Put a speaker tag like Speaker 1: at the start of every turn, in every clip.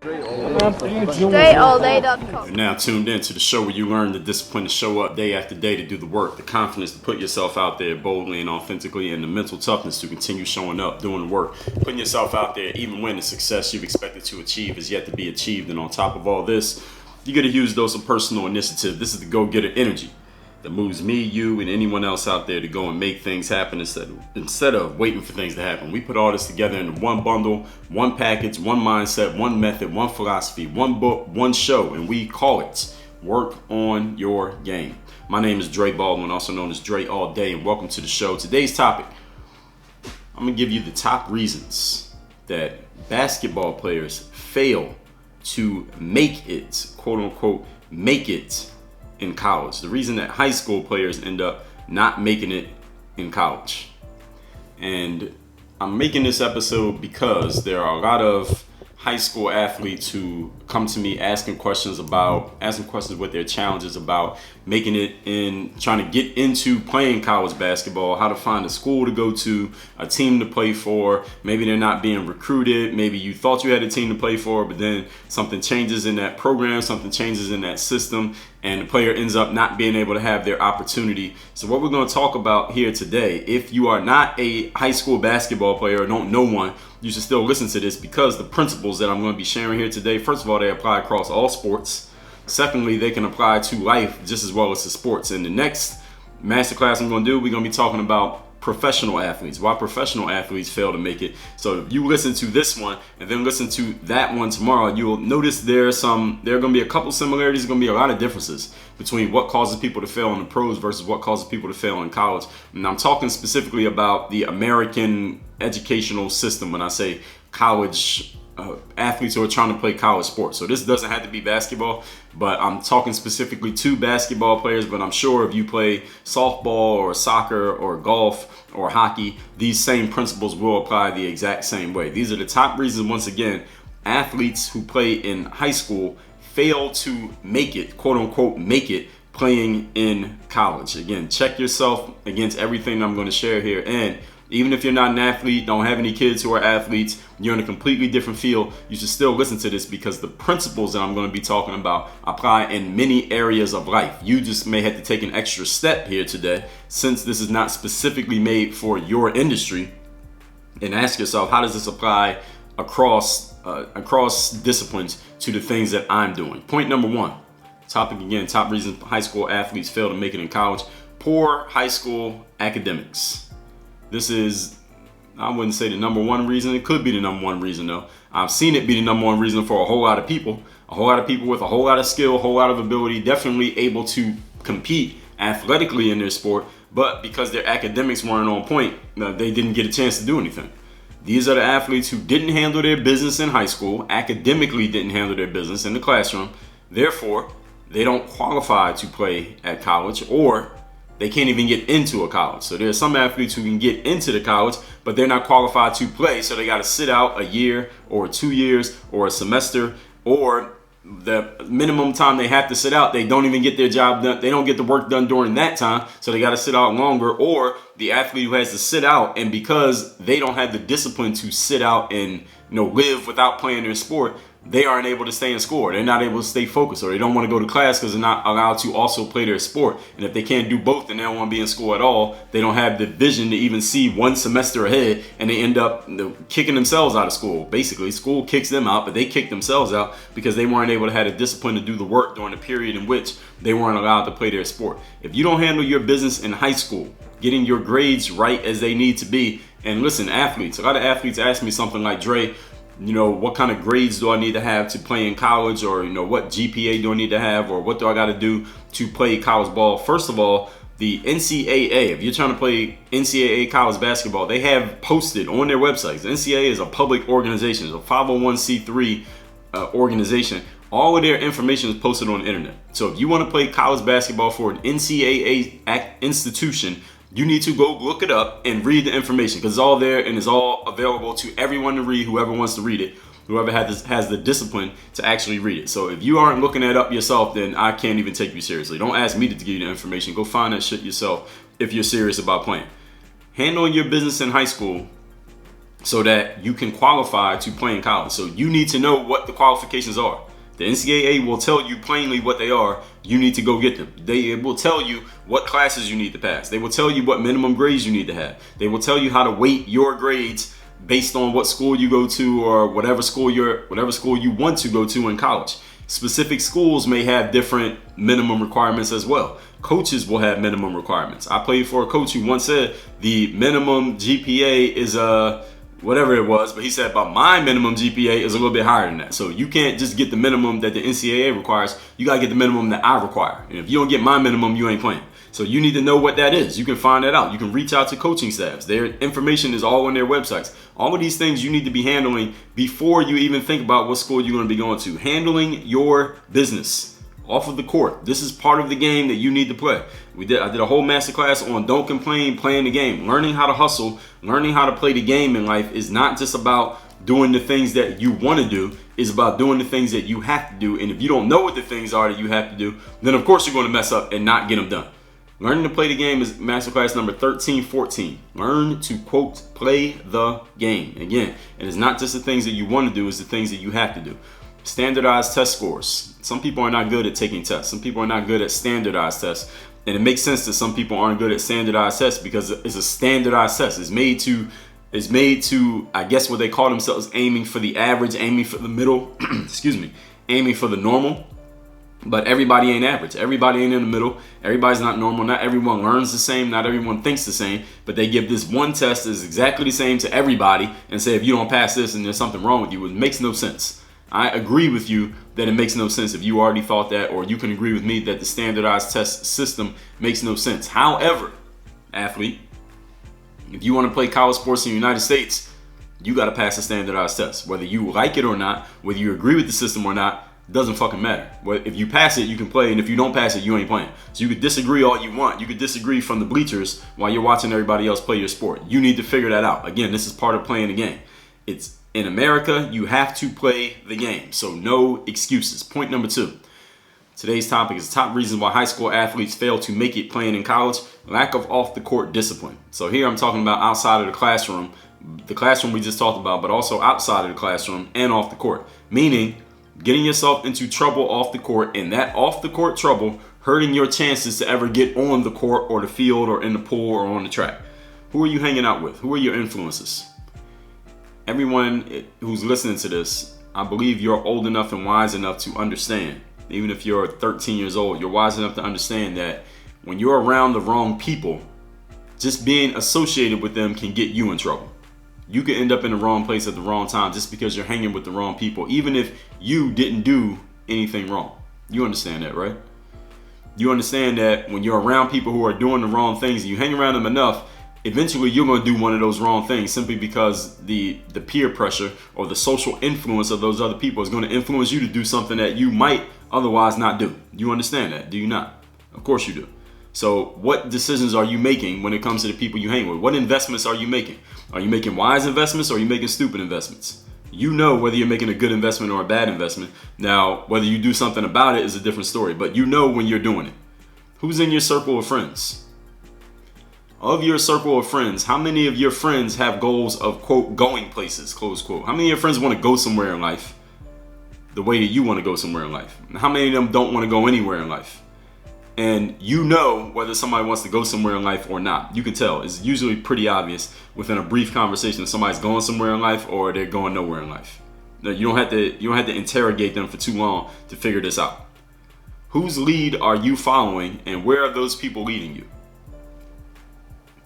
Speaker 1: DreAllDay.com.
Speaker 2: You're now tuned in to the show where you learn the discipline to show up day after day to do the work, the confidence to put yourself out there boldly and authentically, and the mental toughness to continue showing up, doing the work, putting yourself out there even when the success you've expected to achieve is yet to be achieved. And on top of all this, you get a huge dose of personal initiative. This is the go-getter energy that moves me, you, and anyone else out there to go and make things happen instead of waiting for things to happen. We put all this together into one bundle, one package, one mindset, one method, one philosophy, one book, one show, and we call it Work on Your Game. My name is Dre Baldwin, also known as Dre All Day, and welcome to the show. Today's topic, I'm going to give you the top reasons that basketball players fail to make it, quote unquote, make it in college. The reason that high school players end up not making it in college. And I'm making this episode because there are a lot of high school athletes who come to me asking questions what their challenges about making it in, trying to get into playing college basketball, how to find a school to go to, a team to play for. Maybe they're not being recruited. Maybe you thought you had a team to play for, but then something changes in that program, something changes in that system, and the player ends up not being able to have their opportunity. So what we're going to talk about here today, if you are not a high school basketball player or don't know one, you should still listen to this, because the principles that I'm going to be sharing here today, first of all, they apply across all sports. Secondly, they can apply to life just as well as to sports. In the next masterclass I'm going to do, we're going to be talking about professional athletes, why professional athletes fail to make it. So if you listen to this one and then listen to that one tomorrow, you'll notice there are going to be a couple similarities. There's going to be a lot of differences between what causes people to fail in the pros versus what causes people to fail in college. And I'm talking specifically about the American educational system when I say college athletes who are trying to play college sports. So this doesn't have to be basketball, but I'm talking specifically to basketball players. But I'm sure if you play softball or soccer or golf or hockey, these same principles will apply the exact same way. These are the top reasons, once again, athletes who play in high school fail to make it, quote unquote, make it playing in college. Again, check yourself against everything I'm going to share here. And even if you're not an athlete, don't have any kids who are athletes, you're in a completely different field, you should still listen to this, because the principles that I'm going to be talking about apply in many areas of life. You just may have to take an extra step here today, since this is not specifically made for your industry, and ask yourself, how does this apply across disciplines to the things that I'm doing? Point number one, topic again, top reason high school athletes fail to make it in college: poor high school academics. This is, I wouldn't say the number one reason. It could be the number one reason, though. I've seen it be the number one reason for a whole lot of people with a whole lot of skill, a whole lot of ability, definitely able to compete athletically in their sport, but because their academics weren't on point, they didn't get a chance to do anything. These are the athletes who didn't handle their business in high school, academically didn't handle their business in the classroom. Therefore, they don't qualify to play at college, or they can't even get into a college. So there are some athletes who can get into the college, but they're not qualified to play. So they got to sit out a year or 2 years or a semester, or the minimum time they have to sit out, they don't even get their job done. They don't get the work done during that time. So they got to sit out longer. Or the athlete who has to sit out, and because they don't have the discipline to sit out and live without playing their sport, they aren't able to stay in school. They're not able to stay focused, or they don't want to go to class because they're not allowed to also play their sport. And if they can't do both, then they don't want to be in school at all. They don't have the vision to even see one semester ahead, and they end up kicking themselves out of school. Basically, school kicks them out, but they kick themselves out because they weren't able to have the discipline to do the work during the period in which they weren't allowed to play their sport. If you don't handle your business in high school, getting your grades right as they need to be, and listen, athletes, a lot of athletes ask me something like, Dre, what kind of grades do I need to have to play in college, or what GPA do I need to have, or what do I got to do to play college ball? First of all, the NCAA, if you're trying to play NCAA college basketball, they have posted on their websites. The NCAA is a public organization, it's a 501c3 organization. All of their information is posted on the internet. So if you want to play college basketball for an NCAA institution, you need to go look it up and read the information, because it's all there and it's all available to everyone to read, whoever wants to read it, whoever has the discipline to actually read it. So if you aren't looking that up yourself, then I can't even take you seriously. Don't ask me to give you the information. Go find that shit yourself if you're serious about playing. Handling your business in high school so that you can qualify to play in college. So you need to know what the qualifications are. The NCAA will tell you plainly what they are. You need to go get them. They will tell you what classes you need to pass. They will tell you what minimum grades you need to have. They will tell you how to weight your grades based on what school you go to, or whatever school you want to go to in college. Specific schools may have different minimum requirements as well. Coaches will have minimum requirements. I played for a coach who once said the minimum GPA is whatever it was, but he said, but my minimum GPA is a little bit higher than that. So you can't just get the minimum that the NCAA requires. You gotta get the minimum that I require. And if you don't get my minimum, you ain't playing. So you need to know what that is. You can find that out. You can reach out to coaching staffs. Their information is all on their websites. All of these things you need to be handling before you even think about what school you're gonna be going to. Handling your business off of the court. This is part of the game that you need to play. I did a whole masterclass on don't complain, playing the game. Learning how to hustle, learning how to play the game in life is not just about doing the things that you want to do. It's about doing the things that you have to do. And if you don't know what the things are that you have to do, then of course you're going to mess up and not get them done. Learning to play the game is masterclass number 1314. Learn to, quote, play the game. Again, it is not just the things that you want to do, it's the things that you have to do. Standardized test scores. Some people are not good at taking tests. Some people are not good at standardized tests. And it makes sense that some people aren't good at standardized tests because it's a standardized test. It's made to, I guess what they call themselves, aiming for the average, aiming for the middle, excuse me, aiming for the normal. But everybody ain't average. Everybody ain't in the middle. Everybody's not normal. Not everyone learns the same. Not everyone thinks the same. But they give this one test that's exactly the same to everybody and say, if you don't pass this and there's something wrong with you, it makes no sense. I agree with you that it makes no sense if you already thought that, or you can agree with me that the standardized test system makes no sense. However, athlete, if you want to play college sports in the United States, you got to pass a standardized test. Whether you like it or not, whether you agree with the system or not, doesn't fucking matter. If you pass it, you can play, and if you don't pass it, you ain't playing. So you could disagree all you want. You could disagree from the bleachers while you're watching everybody else play your sport. You need to figure that out. Again, this is part of playing the game. It's in America, you have to play the game. So no excuses. Point number 2. Today's topic is top reasons why high school athletes fail to make it playing in college. Lack of off-the-court discipline. So here I'm talking about outside of the classroom we just talked about, but also outside of the classroom and off the court. Meaning getting yourself into trouble off the court, and that off-the-court trouble hurting your chances to ever get on the court or the field or in the pool or on the track. Who are you hanging out with? Who are your influences? Everyone who's listening to this, I believe you're old enough and wise enough to understand. Even if you're 13 years old, you're wise enough to understand that when you're around the wrong people, just being associated with them can get you in trouble. You could end up in the wrong place at the wrong time just because you're hanging with the wrong people, even if you didn't do anything wrong. You understand that, right? You understand that when you're around people who are doing the wrong things, and you hang around them enough, eventually you're going to do one of those wrong things simply because the peer pressure or the social influence of those other people is going to influence you to do something that you might otherwise not do. You understand that, do you not? Of course you do. So what decisions are you making when it comes to the people you hang with? What investments are you making? Are you making wise investments or are you making stupid investments? You know whether you're making a good investment or a bad investment. Now, whether you do something about it is a different story, but you know when you're doing it. Who's in your circle of friends? Of your circle of friends, how many of your friends have goals of, quote, going places, close quote? How many of your friends want to go somewhere in life the way that you want to go somewhere in life? And how many of them don't want to go anywhere in life? And you know whether somebody wants to go somewhere in life or not. You can tell. It's usually pretty obvious within a brief conversation if somebody's going somewhere in life or they're going nowhere in life. Now, you don't have to interrogate them for too long to figure this out. Whose lead are you following and where are those people leading you?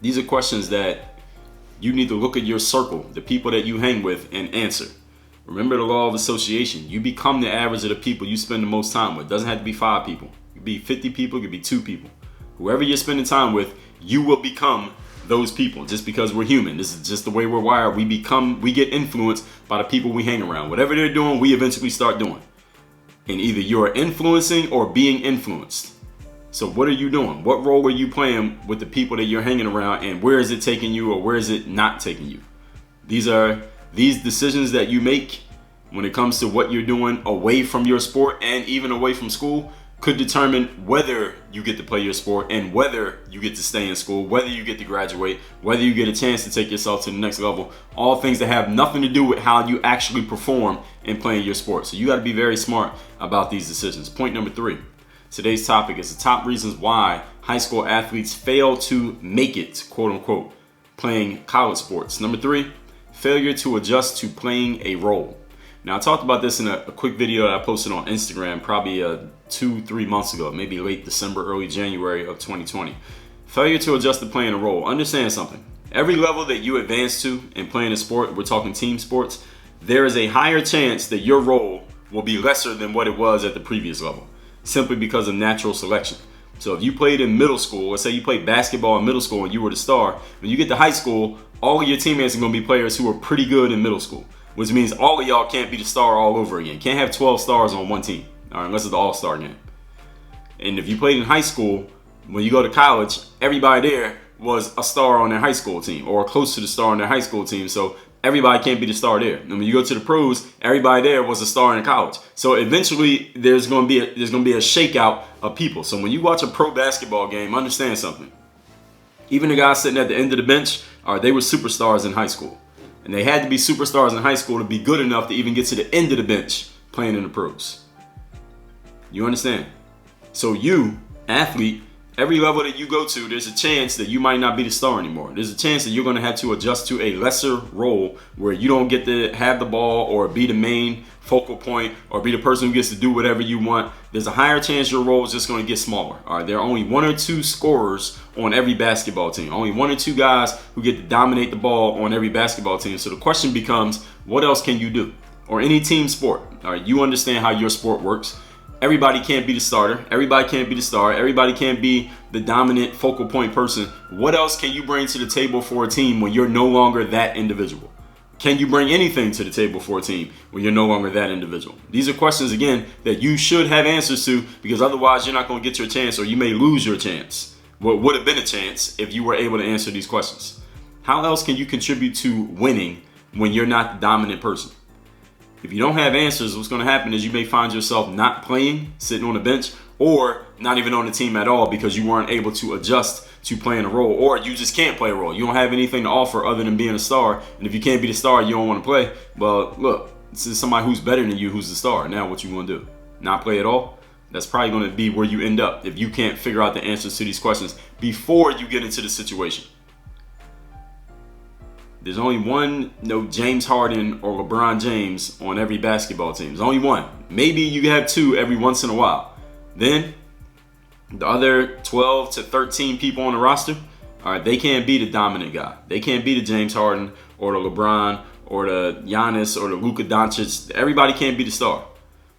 Speaker 2: These are questions that you need to look at your circle, the people that you hang with, and answer. Remember the law of association. You become the average of the people you spend the most time with. It doesn't have to be 5 people. It could be 50 people. It could be 2 people. Whoever you're spending time with, you will become those people just because we're human. This is just the way we're wired. We get influenced by the people we hang around. Whatever they're doing, we eventually start doing. And either you're influencing or being influenced. So what are you doing? What role are you playing with the people that you're hanging around, and where is it taking you or where is it not taking you? These decisions that you make when it comes to what you're doing away from your sport and even away from school could determine whether you get to play your sport and whether you get to stay in school, whether you get to graduate, whether you get a chance to take yourself to the next level. All things that have nothing to do with how you actually perform in playing your sport. So you got to be very smart about these decisions. Point number 3. Today's topic is the top reasons why high school athletes fail to make it, quote unquote, playing college sports. Number 3, failure to adjust to playing a role. Now, I talked about this in a quick video that I posted on Instagram probably 2-3 months ago, maybe late December, early January of 2020. Failure to adjust to playing a role. Understand something. Every level that you advance to in playing a sport, we're talking team sports, there is a higher chance that your role will be lesser than what it was at the previous level, simply because of natural selection. So if you played in middle school, let's say you played basketball in middle school and you were the star, when you get to high school, all of your teammates are going to be players who are pretty good in middle school, which means all of y'all can't be the star all over again. Can't have 12 stars on one team, all right, unless it's the all-star game. And if you played in high school, when you go to college, everybody there was a star on their high school team or close to the star on their high school team. So everybody can't be the star there. And when you go to the pros, everybody there was a star in college. So eventually there's going to be a shakeout of people. So when you watch a pro basketball game, understand something. Even the guys sitting at the end of the bench, they were superstars in high school. And they had to be superstars in high school to be good enough to even get to the end of the bench playing in the pros. You understand? So you, athlete, every level that you go to, there's a chance that you might not be the star anymore. There's a chance that you're going to have to adjust to a lesser role where you don't get to have the ball or be the main focal point or be the person who gets to do whatever you want. There's a higher chance your role is just going to get smaller. All right, there are only 1 or 2 scorers on every basketball team. Only 1 or 2 guys who get to dominate the ball on every basketball team. So the question becomes, what else can you do? Or any team sport. All right, you understand how your sport works. Everybody can't be the starter. Everybody can't be the star. Everybody can't be the dominant focal point person. What else can you bring to the table for a team when you're no longer that individual? Can you bring anything to the table for a team when you're no longer that individual? These are questions, again, that you should have answers to, because otherwise you're not going to get your chance, or you may lose your chance. What would have been a chance if you were able to answer these questions? How else can you contribute to winning when you're not the dominant person? If you don't have answers, what's going to happen is you may find yourself not playing, sitting on the bench, or not even on the team at all because you weren't able to adjust to playing a role, or you just can't play a role. You don't have anything to offer other than being a star. And if you can't be the star, you don't want to play. Well, look, this is somebody who's better than you who's the star. Now what you going to do? Not play at all? That's probably going to be where you end up if you can't figure out the answers to these questions before you get into the situation. There's only one, James Harden or LeBron James on every basketball team. There's only one. Maybe you have 2 every once in a while. Then the other 12 to 13 people on the roster, all right, they can't be the dominant guy. They can't be the James Harden or the LeBron or the Giannis or the Luka Doncic. Everybody can't be the star.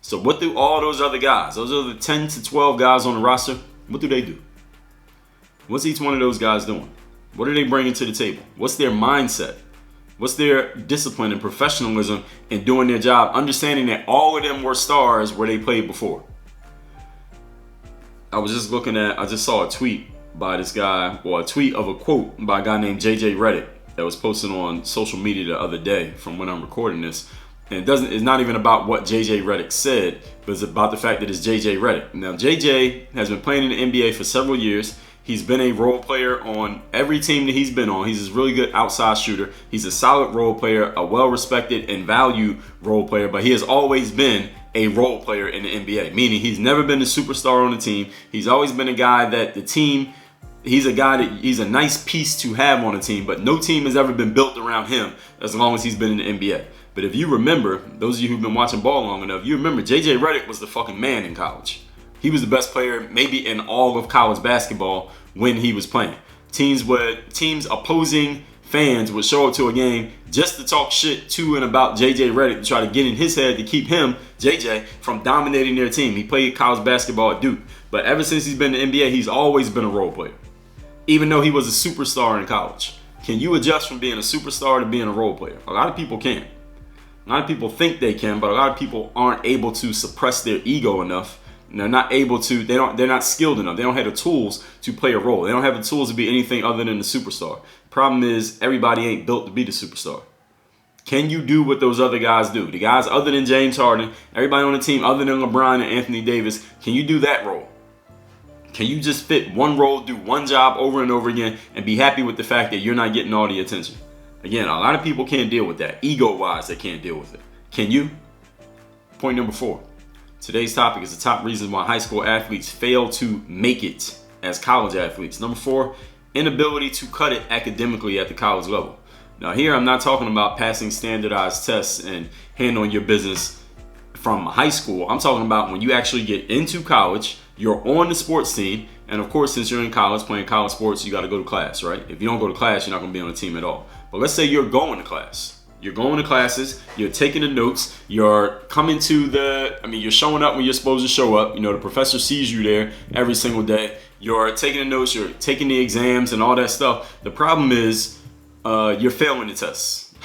Speaker 2: So what do all those other guys, those are the 10 to 12 guys on the roster, what do they do? What's each one of those guys doing? What are they bringing to the table? What's their mindset? What's their discipline and professionalism in doing their job, understanding that all of them were stars where they played before? I just saw a tweet by this guy, or a tweet of a quote by a guy named JJ Redick that was posted on social media the other day from when I'm recording this. And it's not even about what JJ Redick said, but it's about the fact that it's JJ Redick. Now, JJ has been playing in the NBA for several years. He's been a role player on every team that he's been on. He's a really good outside shooter. He's a solid role player, a well-respected and valued role player, but he has always been a role player in the NBA, meaning he's never been the superstar on the team. He's always been a guy that the team, he's a nice piece to have on a team, but no team has ever been built around him as long as he's been in the NBA. But if you remember, those of you who've been watching ball long enough, you remember JJ Redick was the fucking man in college. He was the best player maybe in all of college basketball when he was playing. Teams opposing fans would show up to a game just to talk shit to and about JJ Redick to try to get in his head to keep him, JJ, from dominating their team. He played college basketball at Duke, but ever since he's been in the NBA, he's always been a role player, even though he was a superstar in college. Can you adjust from being a superstar to being a role player? A lot of people can't. A lot of people think they can, but a lot of people aren't able to suppress their ego enough. And they're not able to, they're not skilled enough. They don't have the tools to play a role. They don't have the tools to be anything other than the superstar. Problem is, everybody ain't built to be the superstar. Can you do what those other guys do? The guys other than James Harden, everybody on the team other than LeBron and Anthony Davis, can you do that role? Can you just fit one role, do one job over and over again, and be happy with the fact that you're not getting all the attention? Again, a lot of people can't deal with that. Ego-wise, they can't deal with it. Can you? Point number 4. Today's topic is the top reasons why high school athletes fail to make it as college athletes. Number 4, inability to cut it academically at the college level. Now here, I'm not talking about passing standardized tests and handling your business from high school. I'm talking about when you actually get into college, you're on the sports team, and of course, since you're in college playing college sports, you got to go to class, right? If you don't go to class, you're not going to be on the team at all. But let's say you're going to class. You're going to classes, you're taking the notes, you're coming to you're showing up when you're supposed to show up. You know, the professor sees you there every single day. You're taking the notes, you're taking the exams and all that stuff. The problem is you're failing the tests.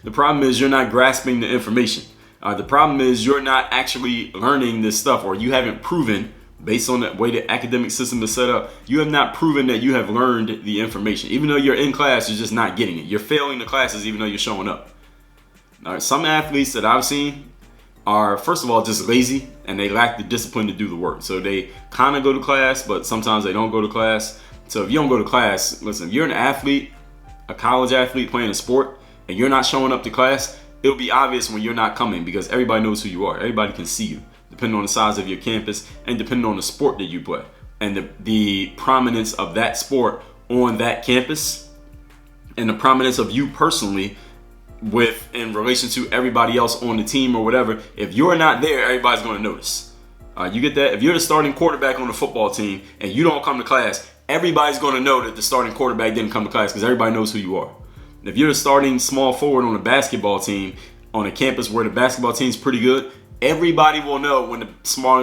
Speaker 2: The problem is you're not grasping the information. The problem is you're not actually learning this stuff, or you haven't proven, based on the way the academic system is set up, you have not proven that you have learned the information. Even though you're in class, you're just not getting it. You're failing the classes even though you're showing up. All right, some athletes that I've seen are, first of all, just lazy, and they lack the discipline to do the work. So they kind of go to class, but sometimes they don't go to class. So if you don't go to class, listen, if you're an athlete, a college athlete playing a sport, and you're not showing up to class, it'll be obvious when you're not coming because everybody knows who you are. Everybody can see you, depending on the size of your campus and depending on the sport that you play and the prominence of that sport on that campus and the prominence of you personally in relation to everybody else on the team or whatever. If you're not there, everybody's going to notice. You get that? If you're the starting quarterback on the football team and you don't come to class, everybody's going to know that the starting quarterback didn't come to class because everybody knows who you are. If you're the starting small forward on a basketball team on a campus where the basketball team's pretty good, everybody will know when the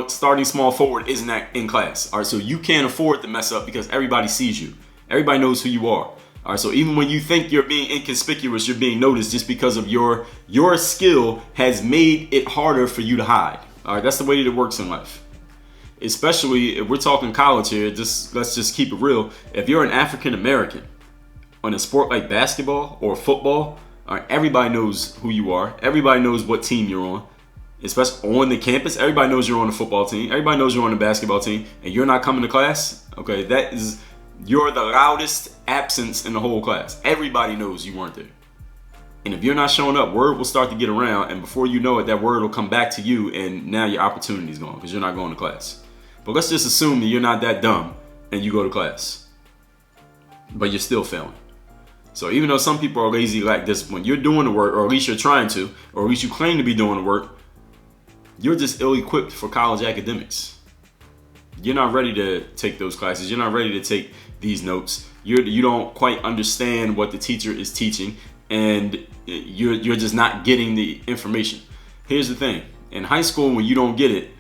Speaker 2: starting small forward isn't in class. All right, so you can't afford to mess up because everybody sees you. Everybody knows who you are. All right, so even when you think you're being inconspicuous, you're being noticed just because of your skill has made it harder for you to hide. All right, that's the way that it works in life. Especially if we're talking college here, let's just keep it real. If you're an African American on a sport like basketball or football, all right, everybody knows who you are. Everybody knows what team you're on. Especially on the campus, everybody knows you're on the football team. Everybody knows you're on the basketball team, and you're not coming to class. Okay, you're the loudest absence in the whole class. Everybody knows you weren't there. And if you're not showing up, word will start to get around, and before you know it, that word will come back to you, and now your opportunity's gone because you're not going to class. But let's just assume that you're not that dumb and you go to class, but you're still failing. So even though some people are lazy, lack discipline, you're doing the work, or at least you're trying to, or at least you claim to be doing the work. You're just ill-equipped for college academics. You're not ready to take those classes. You're not ready to take these notes. You don't quite understand what the teacher is teaching, and you're just not getting the information. Here's the thing. In high school, when you don't get it,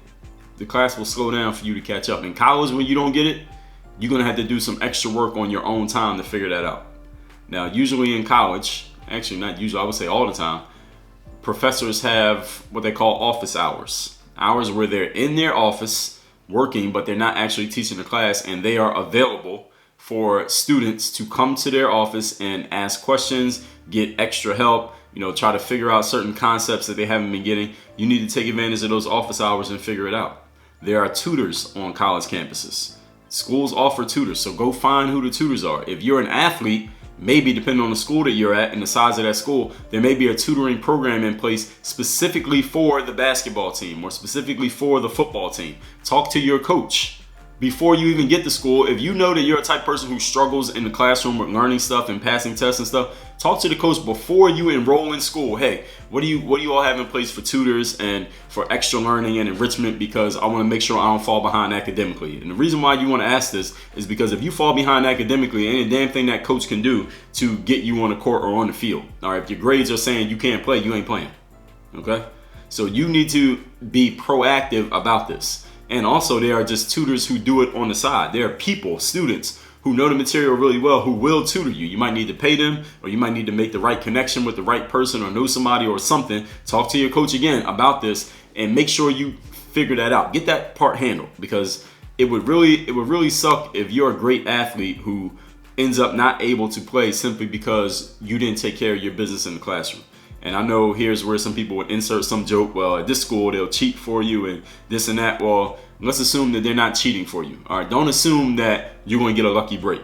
Speaker 2: the class will slow down for you to catch up. In college, when you don't get it, you're going to have to do some extra work on your own time to figure that out. Now, usually in college, actually not usually, I would say all the time, professors have what they call office hours. Hours where they're in their office working, but they're not actually teaching the class, and they are available for students to come to their office and ask questions, get extra help, try to figure out certain concepts that they haven't been getting. You need to take advantage of those office hours and figure it out. There are tutors on college campuses. Schools offer tutors, so go find who the tutors are. If you're an athlete, maybe depending on the school that you're at and the size of that school, there may be a tutoring program in place specifically for the basketball team or specifically for the football team. Talk to your coach before you even get to school. If you know that you're a type of person who struggles in the classroom with learning stuff and passing tests and stuff, talk to the coach before you enroll in school. Hey, what do you all have in place for tutors and for extra learning and enrichment? Because I want to make sure I don't fall behind academically. And the reason why you want to ask this is because if you fall behind academically, any damn thing that coach can do to get you on the court or on the field. All right, if your grades are saying you can't play, you ain't playing. Okay? So you need to be proactive about this. And also, there are just tutors who do it on the side. There are people, students, who know the material really well, who will tutor you. You might need to pay them, or you might need to make the right connection with the right person, or know somebody or something. Talk to your coach again about this, and make sure you figure that out. Get that part handled, because it would really suck if you're a great athlete who ends up not able to play simply because you didn't take care of your business in the classroom. And I know here's where some people would insert some joke. Well, at this school, they'll cheat for you and this and that. Well, let's assume that they're not cheating for you. All right, don't assume that you're going to get a lucky break.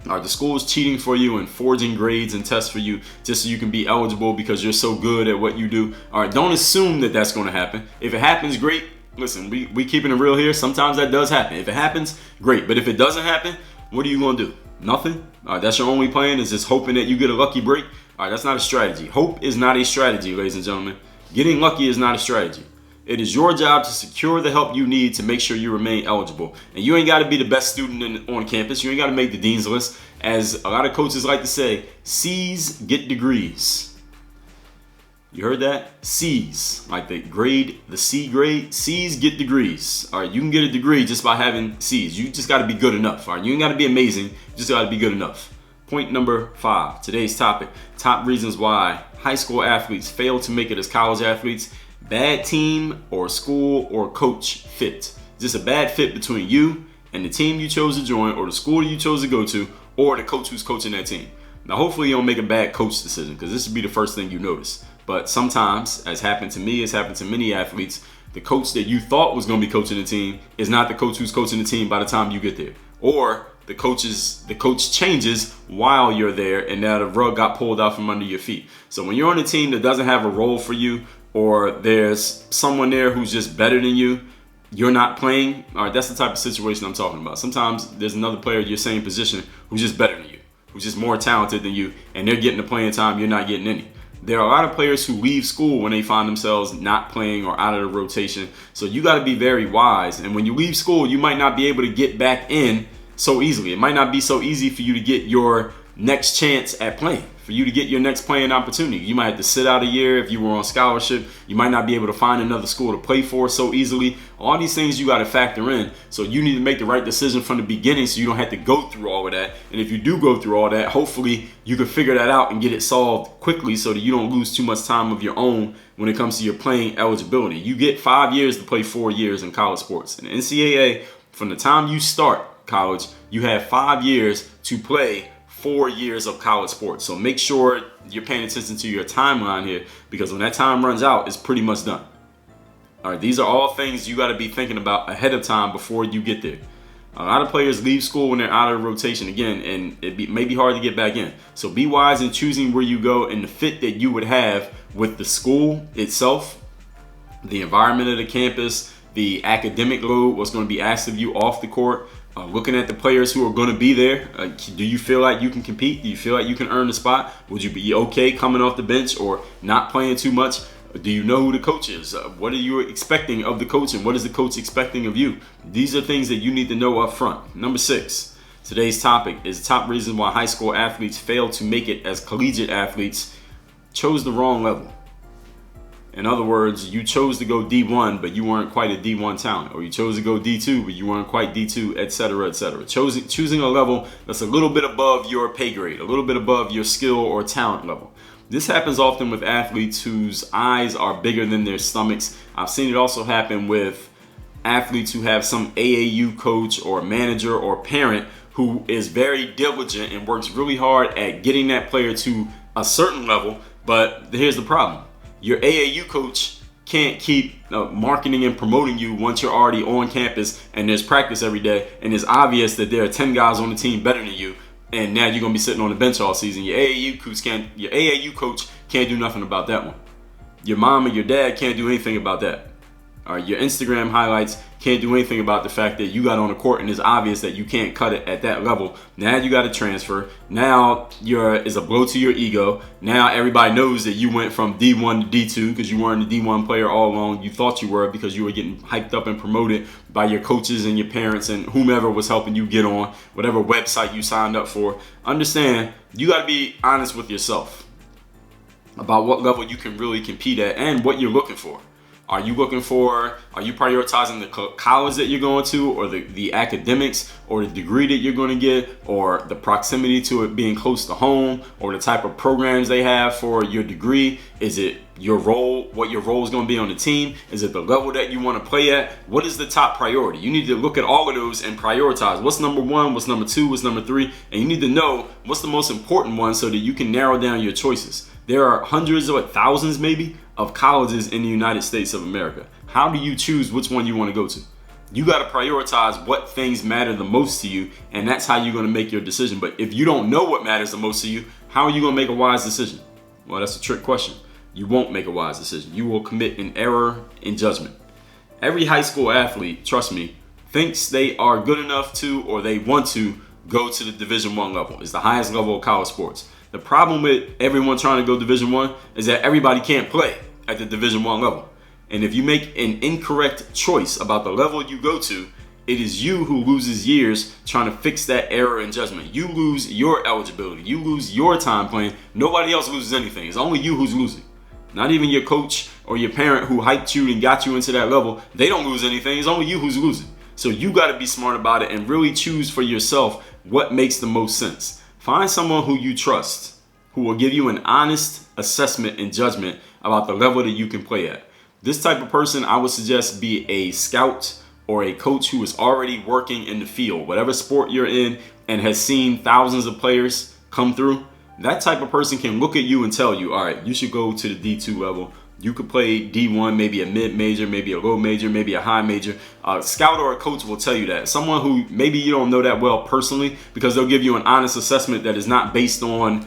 Speaker 2: All right, the school is cheating for you and forging grades and tests for you just so you can be eligible because you're so good at what you do. All right, don't assume that that's going to happen. If it happens, great. Listen, we keeping it real here. Sometimes that does happen. If it happens, great. But if it doesn't happen, what are you going to do? Nothing? All right, that's your only plan, is just hoping that you get a lucky break? All right, that's not a strategy. Hope is not a strategy, ladies and gentlemen. Getting lucky is not a strategy. It is your job to secure the help you need to make sure you remain eligible. And you ain't got to be the best student on campus. You ain't got to make the dean's list. As a lot of coaches like to say, C's get degrees. You heard that? C's, like the grade, the C grade. C's get degrees. All right, you can get a degree just by having C's. You just got to be good enough. All right, you ain't got to be amazing. You just got to be good enough. Point number 5, today's topic, top reasons why high school athletes fail to make it as college athletes. Bad team or school or coach fit. Just a bad fit between you and the team you chose to join, or the school you chose to go to, or the coach who's coaching that team. Now, hopefully you don't make a bad coach decision, because this would be the first thing you notice. But sometimes, as happened to me, as happened to many athletes, the coach that you thought was going to be coaching the team is not the coach who's coaching the team by the time you get there. Or the coach changes while you're there, and now the rug got pulled out from under your feet. So when you're on a team that doesn't have a role for you, or there's someone there who's just better than you, you're not playing. All right, that's the type of situation I'm talking about. Sometimes there's another player in your same position who's just better than you, who's just more talented than you, and they're getting the playing time, you're not getting any. There are a lot of players who leave school when they find themselves not playing or out of the rotation. So you got to be very wise. And when you leave school, you might not be able to get back in so easily. It might not be so easy for you to get your next chance at playing, for you to get your next playing opportunity. You might have to sit out a year if you were on scholarship. You might not be able to find another school to play for so easily. All these things you got to factor in. So you need to make the right decision from the beginning so you don't have to go through all of that. And if you do go through all that, hopefully you can figure that out and get it solved quickly so that you don't lose too much time of your own when it comes to your playing eligibility. You get 5 years to play 4 years in college sports. In the NCAA, from the time you start college, you have 5 years to play 4 years of college sports. So make sure you're paying attention to your timeline here, because when that time runs out, it's pretty much done. All right, these are all things you got to be thinking about ahead of time before you get there. A lot of players leave school when they're out of rotation again, and it may be hard to get back in. So be wise in choosing where you go and the fit that you would have with the school itself, the environment of the campus, the academic load, what's going to be asked of you off the court. Looking at the players who are going to be there, do you feel like you can compete? Do you feel like you can earn the spot? Would you be okay coming off the bench or not playing too much? Do you know who the coach is? What are you expecting of the coach, and what is the coach expecting of you? These are things that you need to know up front. Number 6, today's topic is the top reason why high school athletes fail to make it as collegiate athletes. Chose the wrong level. In other words, you chose to go D1, but you weren't quite a D1 talent. Or you chose to go D2, but you weren't quite D2, etc., etc. Choosing a level that's a little bit above your pay grade, a little bit above your skill or talent level. This happens often with athletes whose eyes are bigger than their stomachs. I've seen it also happen with athletes who have some AAU coach or manager or parent who is very diligent and works really hard at getting that player to a certain level. But here's the problem. Your AAU coach can't keep marketing and promoting you once you're already on campus and there's practice every day, and it's obvious that there are 10 guys on the team better than you, and now you're going to be sitting on the bench all season. Your AAU coach can't do nothing about that one. Your mom or your dad can't do anything about that. All right, your Instagram highlights can't do anything about the fact that you got on the court and it's obvious that you can't cut it at that level. Now you got to transfer. Now is a blow to your ego. Now everybody knows that you went from D1 to D2 because you weren't a D1 player all along. You thought you were because you were getting hyped up and promoted by your coaches and your parents and whomever was helping you get on whatever website you signed up for. Understand, you got to be honest with yourself about what level you can really compete at and what you're looking for. Are you prioritizing the college that you're going to, or the academics, or the degree that you're going to get, or the proximity to it being close to home, or the type of programs they have for your degree? Is it your role, what your role is going to be on the team? Is it the level that you want to play at? What is the top priority? You need to look at all of those and prioritize. What's number one? What's number two? What's number three? And you need to know what's the most important one so that you can narrow down your choices. There are hundreds or thousands maybe of colleges in the United States of America. How do you choose which one you want to go to? You got to prioritize what things matter the most to you, and that's how you're going to make your decision. But if you don't know what matters the most to you, how are you going to make a wise decision? Well, that's a trick question. You won't make a wise decision. You will commit an error in judgment. Every high school athlete, trust me, thinks they are good enough to, or they want to go to the Division I level. It's the highest level of college sports. The problem with everyone trying to go Division I is that everybody can't play at the Division I level. And if you make an incorrect choice about the level you go to, it is you who loses years trying to fix that error in judgment. You lose your eligibility. You lose your time playing. Nobody else loses anything. It's only you who's losing. Not even your coach or your parent who hyped you and got you into that level. They don't lose anything. It's only you who's losing. So you got to be smart about it and really choose for yourself what makes the most sense. Find someone who you trust, who will give you an honest assessment and judgment about the level that you can play at. This type of person, I would suggest, be a scout or a coach who is already working in the field, whatever sport you're in, and has seen thousands of players come through. That type of person can look at you and tell you, all right, you should go to the D2 level. You could play D1, maybe a mid-major, maybe a low major, maybe a high major. A scout or a coach will tell you that. Someone who maybe you don't know that well personally, because they'll give you an honest assessment that is not based on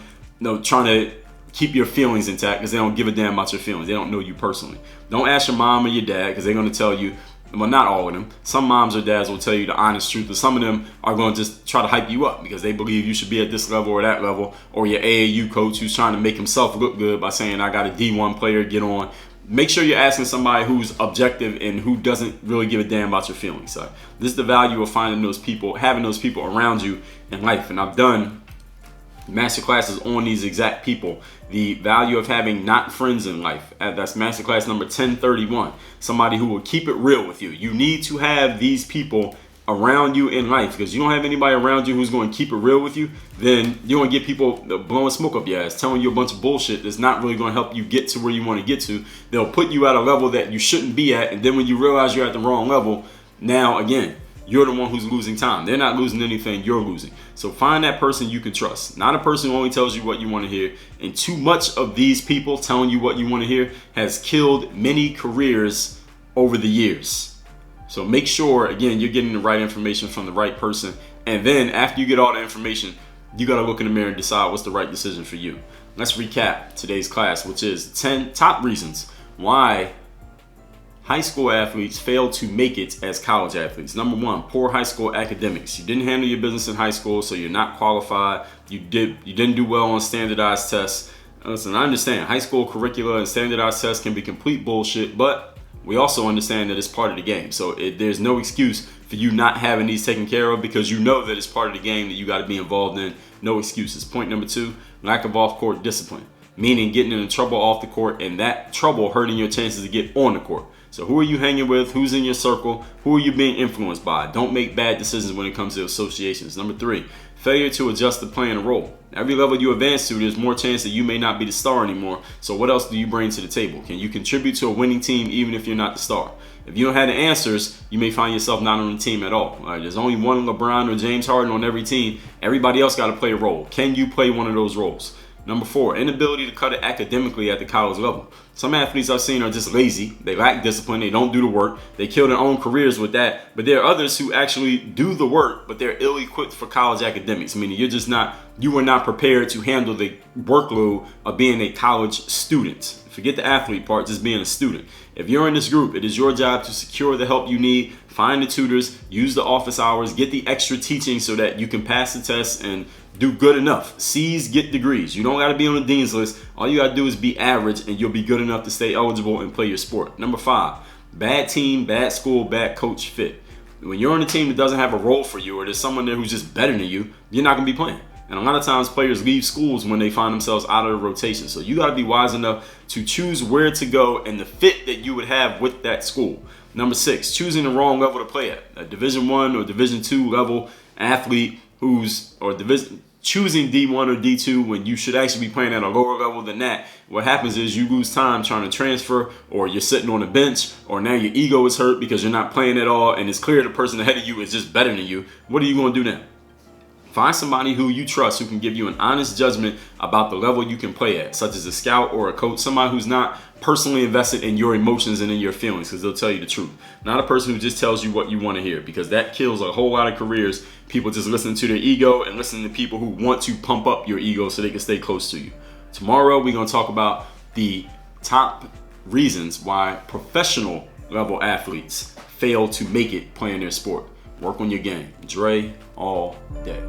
Speaker 2: trying to keep your feelings intact, because they don't give a damn about your feelings. They don't know you personally. Don't ask your mom or your dad, because they're going to tell you, well, not all of them. Some moms or dads will tell you the honest truth, but some of them are going to just try to hype you up because they believe you should be at this level or that level, or your AAU coach who's trying to make himself look good by saying, I got a D1 player, get on. Make sure you're asking somebody who's objective and who doesn't really give a damn about your feelings. So this is the value of finding those people, having those people around you in life. And I've done masterclasses on these exact people. The value of having not friends in life. That's masterclass number 1031. Somebody who will keep it real with you. You need to have these people around you in life, because you don't have anybody around you who's going to keep it real with you, then you're going to get people blowing smoke up your ass, telling you a bunch of bullshit that's not really going to help you get to where you want to get to. They'll put you at a level that you shouldn't be at, and then when you realize you're at the wrong level, now again, you're the one who's losing time. They're not losing anything, you're losing. So find that person you can trust. Not a person who only tells you what you want to hear. And too much of these people telling you what you want to hear has killed many careers over the years. So make sure, again, you're getting the right information from the right person. And then after you get all the information, you got to look in the mirror and decide what's the right decision for you. Let's recap today's class, which is 10 top reasons why high school athletes fail to make it as college athletes. Number one, poor high school academics. You didn't handle your business in high school, so you're not qualified. You didn't do well on standardized tests. Listen, I understand high school curricula and standardized tests can be complete bullshit, but we also understand that it's part of the game. So there's no excuse for you not having these taken care of, because you know that it's part of the game that you got to be involved in. No excuses. Point number two, lack of off-court discipline, meaning getting into trouble off the court and that trouble hurting your chances to get on the court. So who are you hanging with? Who's in your circle? Who are you being influenced by? Don't make bad decisions when it comes to associations. Number three, failure to adjust to playing a role. Every level you advance to, there's more chance that you may not be the star anymore. So what else do you bring to the table? Can you contribute to a winning team even if you're not the star? If you don't have the answers, you may find yourself not on the team at all. All right, there's only one LeBron or James Harden on every team. Everybody else got to play a role. Can you play one of those roles? Number four, inability to cut it academically at the college level. Some athletes I've seen are just lazy. They lack discipline. They don't do the work. They kill their own careers with that. But there are others who actually do the work, but they're ill-equipped for college academics. Meaning you were not prepared to handle the workload of being a college student. Forget the athlete part, just being a student. If you're in this group, it is your job to secure the help you need, find the tutors, use the office hours, get the extra teaching so that you can pass the test and do good enough. C's get degrees. You don't got to be on the dean's list. All you got to do is be average and you'll be good enough to stay eligible and play your sport. Number five, bad team, bad school, bad coach fit. When you're on a team that doesn't have a role for you, or there's someone there who's just better than you, you're not going to be playing. And a lot of times players leave schools when they find themselves out of the rotation. So you got to be wise enough to choose where to go and the fit that you would have with that school. Number six, choosing the wrong level to play at. A Division I or Division II level athlete choosing D1 or D2 when you should actually be playing at a lower level than that. What happens is you lose time trying to transfer, or you're sitting on the bench, or now your ego is hurt because you're not playing at all, and it's clear the person ahead of you is just better than you. What are you going to do now? Find somebody who you trust, who can give you an honest judgment about the level you can play at, such as a scout or a coach, somebody who's not personally invested in your emotions and in your feelings, because they'll tell you the truth. Not a person who just tells you what you want to hear, because that kills a whole lot of careers. People just listen to their ego and listen to people who want to pump up your ego so they can stay close to you. Tomorrow, we're going to talk about the top reasons why professional level athletes fail to make it playing their sport. Work on your game. Dre all day.